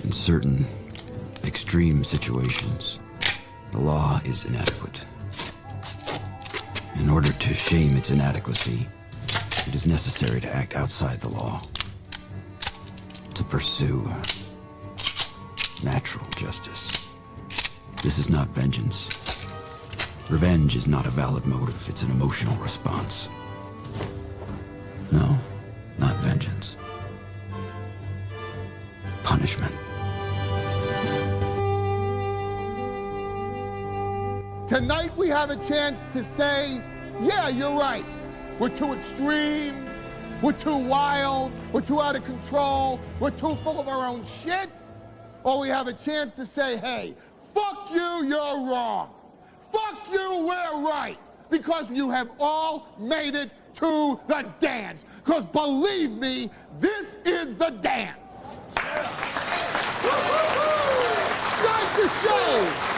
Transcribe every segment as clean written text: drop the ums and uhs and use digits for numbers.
In certain extreme situations, the law is inadequate. In order to shame its inadequacy, it is necessary to act outside the law, to pursue natural justice. This is not vengeance. Revenge is not a valid motive, it's an emotional response. No, not vengeance. Punishment. Tonight we have a chance to say, yeah, you're right. We're too extreme, we're too wild, we're too out of control, we're too full of our own shit. Or we have a chance to say, hey, fuck you, you're wrong. Fuck you, we're right. Because you have all made it to the dance. Because believe me, this is the dance. Start the show.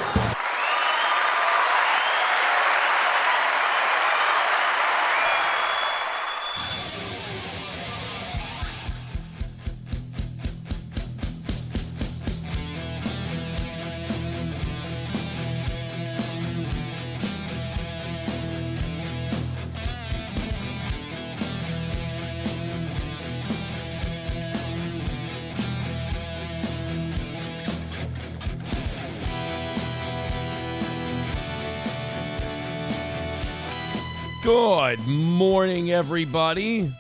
Good morning, everybody.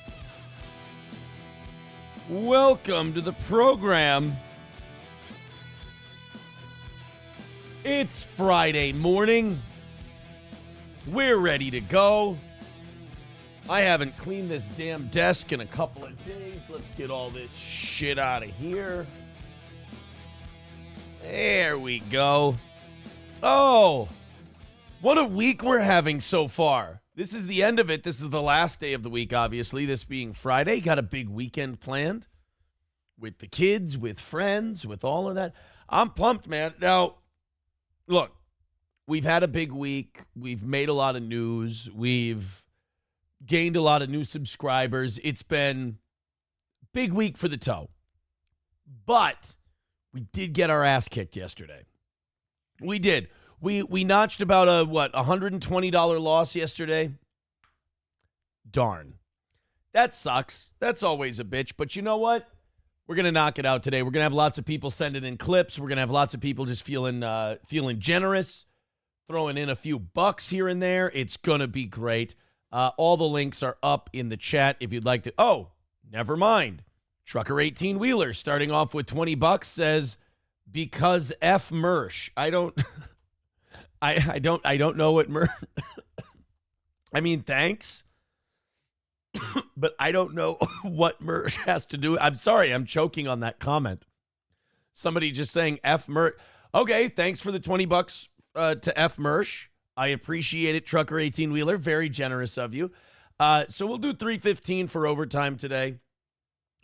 Welcome to the program. It's Friday morning. We're ready to go. I haven't cleaned this damn desk in a couple of days. Let's get all this shit out of here. There we go. Oh, what a week we're having so far. This is the end of it. This is the last day of the week, obviously, this being Friday. Got a big weekend planned with the kids, with friends, with all of that. I'm pumped, man. Now, look, we've had a big week. We've made a lot of news. We've gained a lot of new subscribers. It's been a big week for the toe. But we did get our ass kicked yesterday. We did. We notched about a $120 loss yesterday. Darn. That sucks. That's always a bitch. But you know what? We're going to knock it out today. We're going to have lots of people sending in clips. We're going to have lots of people just feeling generous, throwing in a few bucks here and there. It's going to be great. All the links are up in the chat if you'd like to. Oh, never mind. Trucker 18-wheeler starting off with $20 says, because F Mersh. I don't know what I mean, thanks. But I don't know what Mersh has to do. I'm sorry, I'm choking on that comment. Somebody just saying F Mersh. Okay, thanks for the $20 to F Mersh. I appreciate it, Trucker 18-wheeler. Very generous of you. So we'll do $3.15 for overtime today.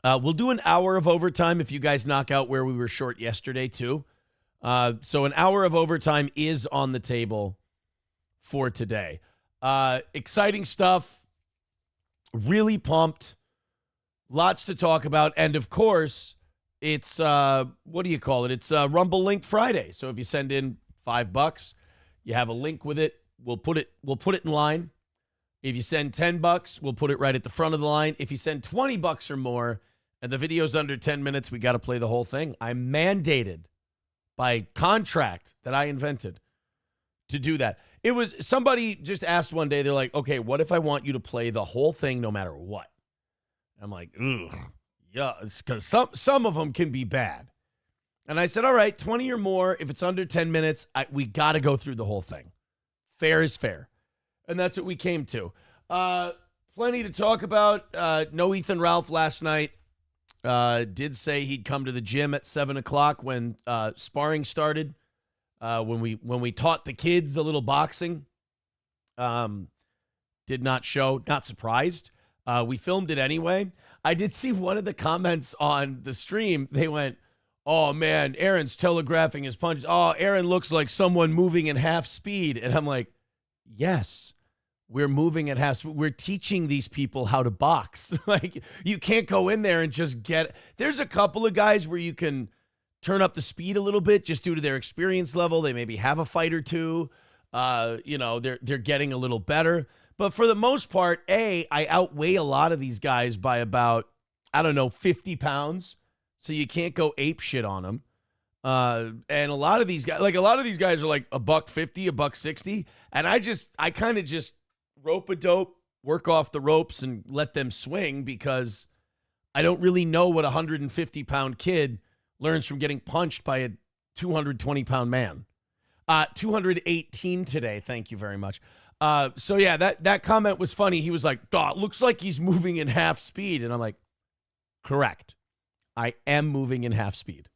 We'll do an hour of overtime if you guys knock out where we were short yesterday, too. So an hour of overtime is on the table for today. Exciting stuff. Really pumped. Lots to talk about. And, of course, it's, what do you call it? It's Rumble Link Friday. So if you send in $5, you have a link with it. We'll put it in line. If you send $10, we'll put it right at the front of the line. If you send $20 or more and the video's under 10 minutes, we got to play the whole thing. I'm mandated by contract that I invented to do that. It was somebody just asked one day, they're like, okay, what if I want you to play the whole thing no matter what? I'm like, ugh, yeah, because some of them can be bad. And I said, all right, 20 or more, if it's under 10 minutes, we got to go through the whole thing. Fair is fair. And that's what we came to. Plenty to talk about. No Ethan Ralph last night. Did say he'd come to the gym at 7 o'clock when sparring started. When we taught the kids a little boxing. Did not show. Not surprised. We filmed it anyway. I did see one of the comments on the stream. They went, oh, man, Aaron's telegraphing his punches. Oh, Aaron looks like someone moving in half speed. And I'm like, yes, we're moving at half speed. We're teaching these people how to box. Like, you can't go in there and just get. There's a couple of guys where you can turn up the speed a little bit just due to their experience level. They maybe have a fight or two. They're getting a little better. But for the most part, I outweigh a lot of these guys by about, 50 pounds. So you can't go ape shit on them. And a lot of these guys, are like $150, $160. And I kind of just rope a dope, work off the ropes and let them swing because I don't really know what a 150-pound kid learns from getting punched by a 220-pound man. 218 today. Thank you very much. So yeah, that comment was funny. He was like, it looks like he's moving in half speed. And I'm like, correct. I am moving in half speed.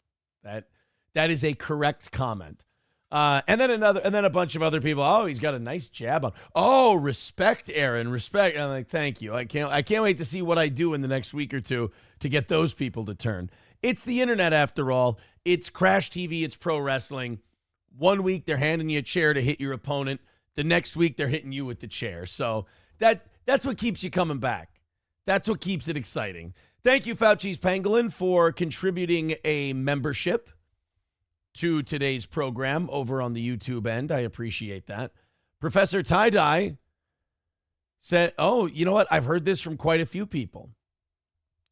That is a correct comment. And then a bunch of other people. Oh, he's got a nice jab on. Oh, respect, Aaron, respect. And I'm like, thank you. I can't wait to see what I do in the next week or two to get those people to turn. It's the internet after all. It's Crash TV. It's pro wrestling. 1 week they're handing you a chair to hit your opponent. The next week they're hitting you with the chair. So that's what keeps you coming back. That's what keeps it exciting. Thank you, Fauci's Pangolin, for contributing a membership to today's program over on the YouTube end. I appreciate that. Professor Tie-Dye said, oh, you know what? I've heard this from quite a few people.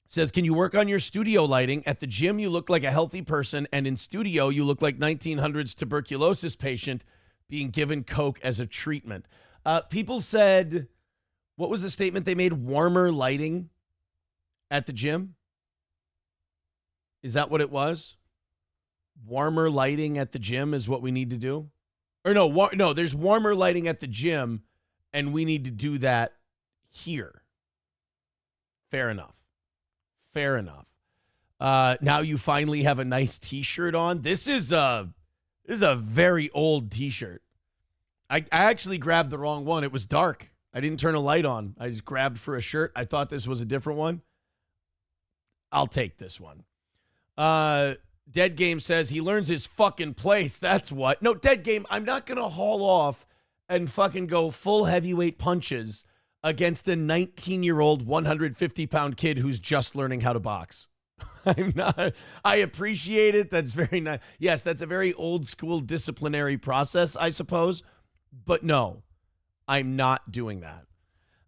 Says, can you work on your studio lighting? At the gym, you look like a healthy person, and in studio, you look like 1900s tuberculosis patient being given coke as a treatment. People said, what was the statement they made? Warmer lighting at the gym? Is that what it was? Warmer lighting at the gym is what we need to do? Or no, there's warmer lighting at the gym, and we need to do that here. Fair enough. Now you finally have a nice t-shirt on. This is a very old t-shirt. I actually grabbed the wrong one. It was dark. I didn't turn a light on. I just grabbed for a shirt. I thought this was a different one. I'll take this one. Dead Game says he learns his fucking place. That's what. No, Dead Game, I'm not going to haul off and fucking go full heavyweight punches against a 19-year-old 150-pound kid who's just learning how to box. I'm not. I appreciate it. That's very nice. Yes, that's a very old school disciplinary process, I suppose. But no, I'm not doing that.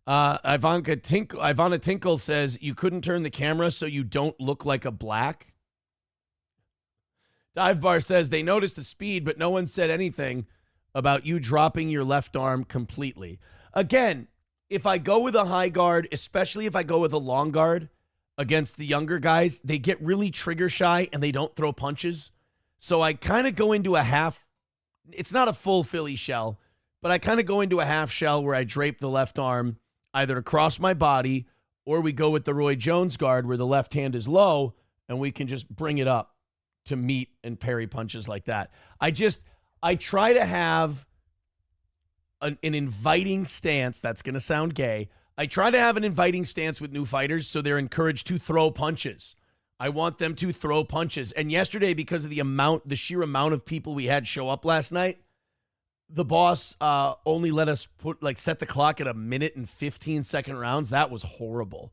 Ivana Tinkle says, you couldn't turn the camera so you don't look like a black. Dive Bar says, they noticed the speed, but no one said anything about you dropping your left arm completely. Again, if I go with a high guard, especially if I go with a long guard against the younger guys, they get really trigger shy and they don't throw punches. So I kind of go into a half, it's not a full Philly shell, but I kind of go into a half shell where I drape the left arm either across my body, or we go with the Roy Jones guard where the left hand is low and we can just bring it up to meet and parry punches like that. I try to have an inviting stance. That's going to sound gay. I try to have an inviting stance with new fighters so they're encouraged to throw punches. I want them to throw punches. And yesterday, because of the sheer amount of people we had show up last night, the boss only let us set the clock at 1 and 15-second rounds. That was horrible.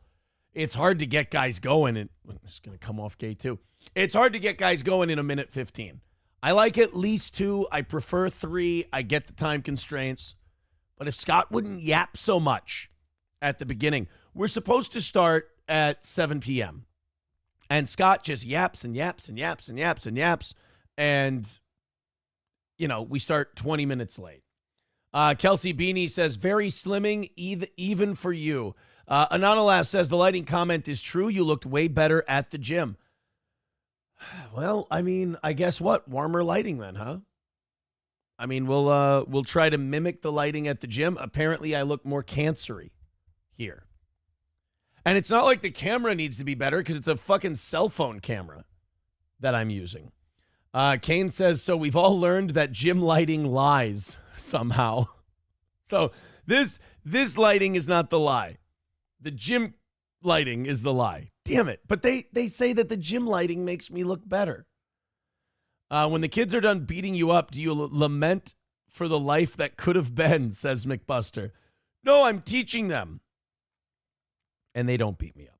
It's hard to get guys going, and it's going to come off gay too. It's hard to get guys going in 1:15. I like at least 2. I prefer 3. I get the time constraints. But if Scott wouldn't yap so much at the beginning, we're supposed to start at 7 p.m. And Scott just yaps and yaps and yaps and yaps and yaps. And, we start 20 minutes late. Kelsey Beanie says, very slimming, even for you. Anonymous says, the lighting comment is true. You looked way better at the gym. Well, I mean, I guess what? Warmer lighting then, huh? I mean, we'll try to mimic the lighting at the gym. Apparently, I look more cancery here. And it's not like the camera needs to be better because it's a fucking cell phone camera that I'm using. Kane says, so we've all learned that gym lighting lies somehow. So this lighting is not the lie. The gym lighting is the lie. Damn it. But they say that the gym lighting makes me look better. When the kids are done beating you up, do you lament for the life that could have been, says McBuster. No, I'm teaching them. And they don't beat me up.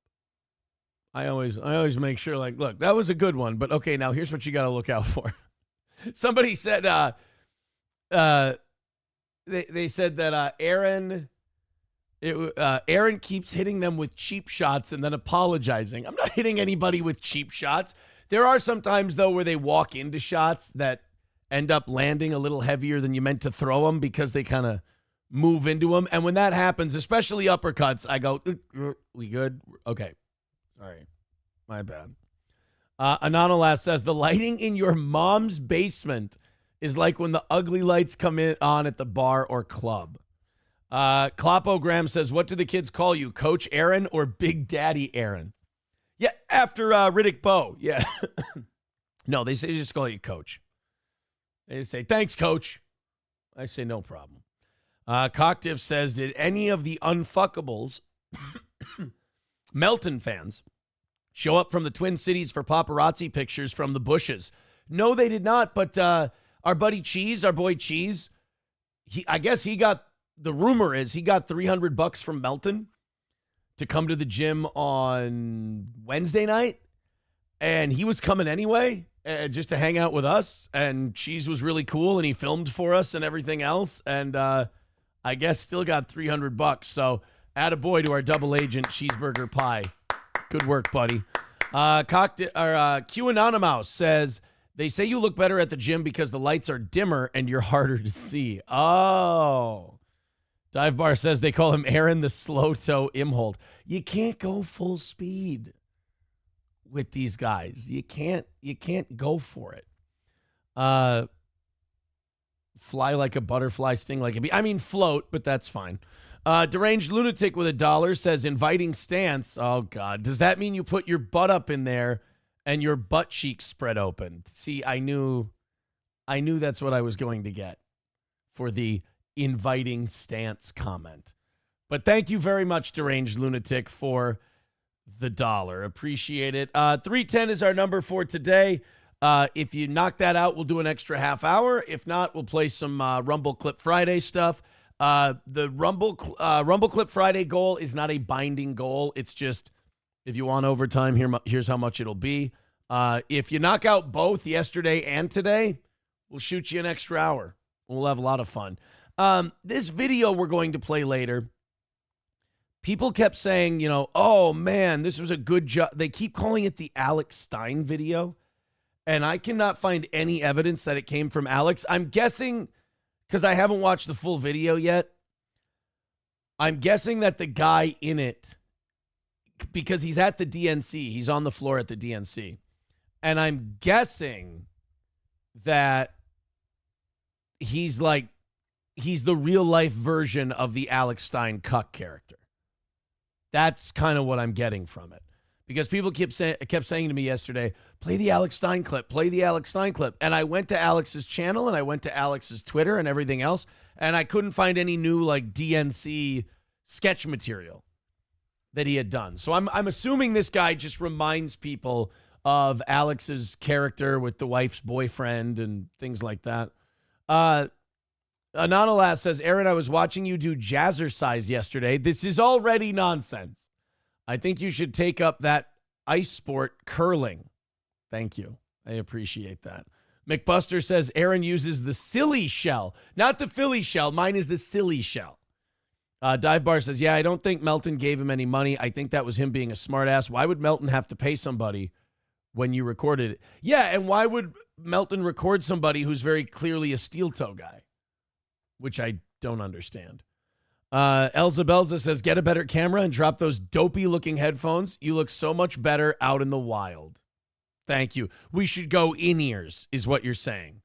I always make sure, like, look, that was a good one, but okay, now here's what you got to look out for. Somebody said, they said that Aaron keeps hitting them with cheap shots and then apologizing. I'm not hitting anybody with cheap shots. There are some times, though, where they walk into shots that end up landing a little heavier than you meant to throw them because they kind of move into them. And when that happens, especially uppercuts, I go, we good? Okay. Sorry. My bad. Anonymous says, the lighting in your mom's basement is like when the ugly lights come on at the bar or club. Clopogram says, what do the kids call you, Coach Aaron or Big Daddy Aaron? Yeah, after Riddick Bowe. Yeah. No, they just call you Coach. They say, thanks, Coach. I say, no problem. Cocktiff says, did any of the unfuckables Melton fans show up from the Twin Cities for paparazzi pictures from the bushes? No, they did not, but our buddy Cheese, our boy Cheese, I guess he got, the rumor is he got $300 from Melton to come to the gym on Wednesday night, and he was coming anyway just to hang out with us, and Cheese was really cool, and he filmed for us and everything else, and I guess still got $300. So attaboy to our double agent cheeseburger pie. Good work, buddy. Q Anonymous says, they say you look better at the gym because the lights are dimmer and you're harder to see. Oh. Dive Bar says they call him Aaron the Slow Toe Imhold. You can't go full speed with these guys. You can't go for it. Fly like a butterfly, sting like a bee. I mean, float, but that's fine. Deranged Lunatic with $1 says, inviting stance. Oh, God. Does that mean you put your butt up in there and your butt cheeks spread open? See, I knew that's what I was going to get for the inviting stance comment. But thank you very much, Deranged Lunatic, for the $1. Appreciate it. 310 is our number for today. If you knock that out, we'll do an extra half hour. If not, we'll play some Rumble Clip Friday stuff. The Rumble Clip Friday goal is not a binding goal. It's just, if you want overtime, here's how much it'll be. If you knock out both yesterday and today, we'll shoot you an extra hour. We'll have a lot of fun. This video we're going to play later, people kept saying, oh, man, this was a good job. They keep calling it the Alex Stein video, and I cannot find any evidence that it came from Alex. I'm guessing, because I haven't watched the full video yet, I'm guessing that the guy in it, because he's at the DNC, he's on the floor at the DNC, and I'm guessing that he's the real life version of the Alex Stein cuck character. That's kind of what I'm getting from it. Because people kept saying to me yesterday, play the Alex Stein clip, play the Alex Stein clip. And I went to Alex's channel and I went to Alex's Twitter and everything else, and I couldn't find any new DNC sketch material that he had done. So I'm assuming this guy just reminds people of Alex's character with the wife's boyfriend and things like that. Anonymous says, Aaron, I was watching you do jazzercise yesterday. This is already nonsense. I think you should take up that ice sport, curling. Thank you. I appreciate that. McBuster says, Aaron uses the silly shell, not the Philly shell. Mine is the silly shell. Dive Bar says, yeah, I don't think Melton gave him any money. I think that was him being a smartass. Why would Melton have to pay somebody when you recorded it? Yeah, and why would Melton record somebody who's very clearly a steel toe guy? Which I don't understand. Elza Belza says, get a better camera and drop those dopey-looking headphones. You look so much better out in the wild. Thank you. We should go in-ears, is what you're saying.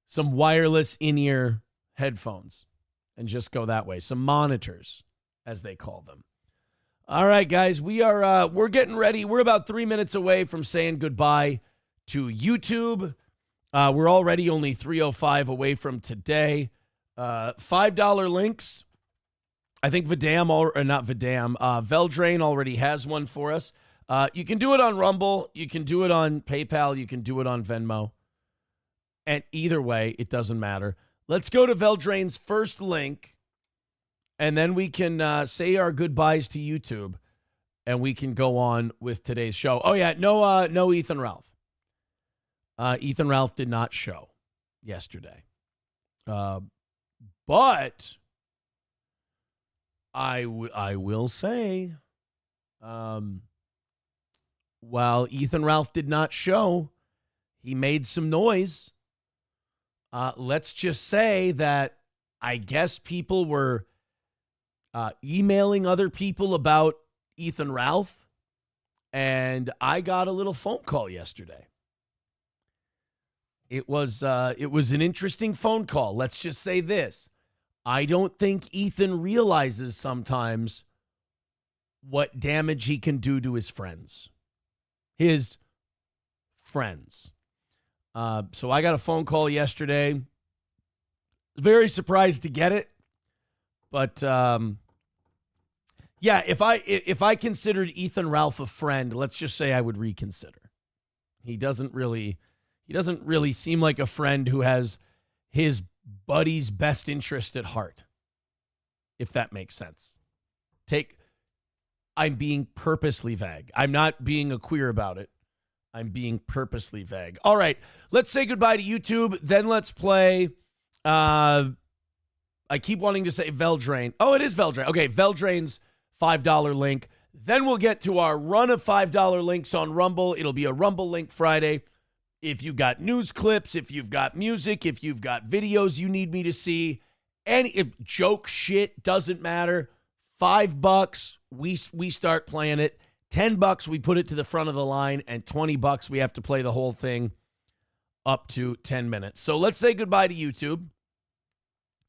Some wireless in-ear headphones. And just go that way. Some monitors, as they call them. All right, guys, we're getting ready. We're about 3 minutes away from saying goodbye to YouTube. We're already only 3:05 away from today. $5 links. I think Veldrain already has one for us. You can do it on Rumble. You can do it on PayPal. You can do it on Venmo. And either way, it doesn't matter. Let's go to Veldrain's first link, and then we can say our goodbyes to YouTube. and we can go on with today's show. Oh, yeah, no Ethan Ralph. Ethan Ralph did not show yesterday. But I will say, while Ethan Ralph did not show, he made some noise. Let's just say that I guess people were emailing other people about Ethan Ralph, and I got a little phone call yesterday. It was an interesting phone call. Let's just say this. I don't think Ethan realizes sometimes what damage he can do to his friends. His friends. So I got a phone call yesterday. Very surprised to get it. But yeah, if I considered Ethan Ralph a friend, let's just say I would reconsider. He doesn't really seem like a friend who has his buddy's best interest at heart, if that makes sense. I'm being purposely vague. I'm not being a queer about it. I'm being purposely vague. All right, let's say goodbye to YouTube. Then let's play. I keep wanting to say Veldrain. Oh, it is Veldrain. Okay, Veldrain's $5 link. Then we'll get to our run of $5 links on Rumble. It'll be a Rumble link Friday. If you've got news clips, if you've got music, if you've got videos you need me to see, any joke shit, doesn't matter. $5, we start playing it. $10, we put it to the front of the line, and $20, we have to play the whole thing up to 10 minutes. So let's say goodbye to YouTube.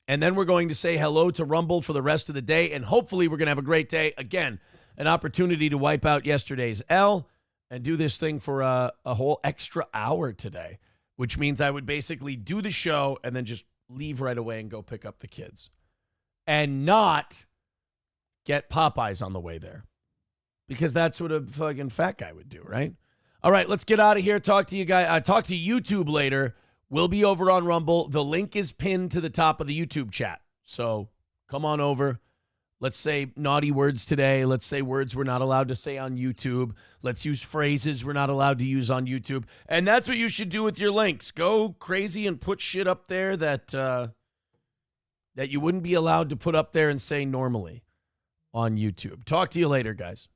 And then we're going to say hello to Rumble for the rest of the day, and hopefully we're going to have a great day. Again, an opportunity to wipe out yesterday's L and do this thing for a whole extra hour today, which means I would basically do the show and then just leave right away and go pick up the kids and not get Popeyes on the way there, because that's what a fucking fat guy would do, right? All right, let's get out of here. Talk to you guys. Talk to YouTube later. We'll be over on Rumble. The link is pinned to the top of the YouTube chat. So come on over. Let's say naughty words today. Let's say words we're not allowed to say on YouTube. Let's use phrases we're not allowed to use on YouTube. And that's what you should do with your links. Go crazy and put shit up there that you wouldn't be allowed to put up there and say normally on YouTube. Talk to you later, guys.